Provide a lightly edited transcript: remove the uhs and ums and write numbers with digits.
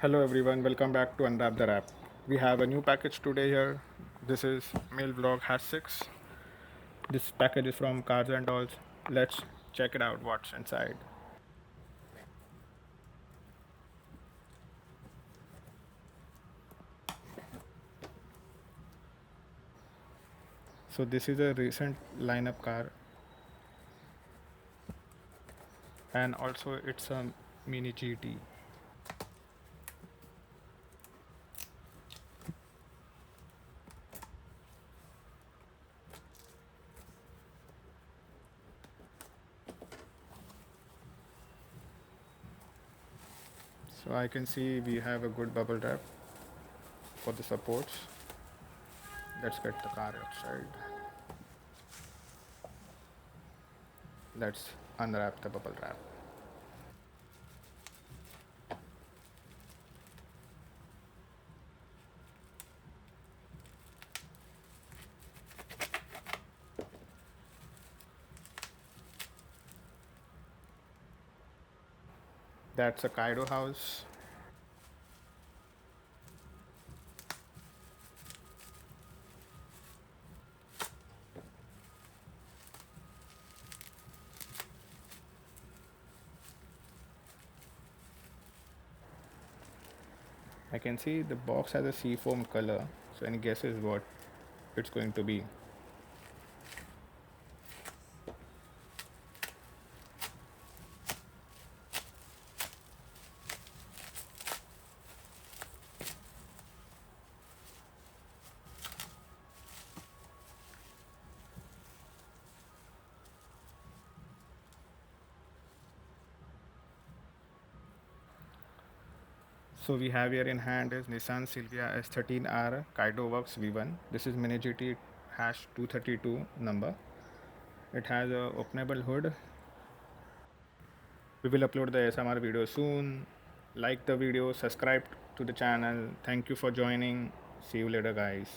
Hello everyone, welcome back to Unwrap the Wrap. We have a new package today here. This is Mail Vlog Hash 6. This package is from Cars and Dolls. Let's check it out what's inside. So this is a recent lineup car and also it's a mini GT. So I can see we have a good bubble wrap for the supports. Let's get the car outside. Let's unwrap the bubble wrap. That's a Kaido house. I can see the box has a sea foam color. So any guesses what it's going to be? So we have here in hand is Nissan Silvia S13-R Kaido Works V1. This is mini GT hash 232 number. It has a openable hood. We will upload the SMR video soon. Like the video, subscribe to the channel. Thank you for joining. See you later guys.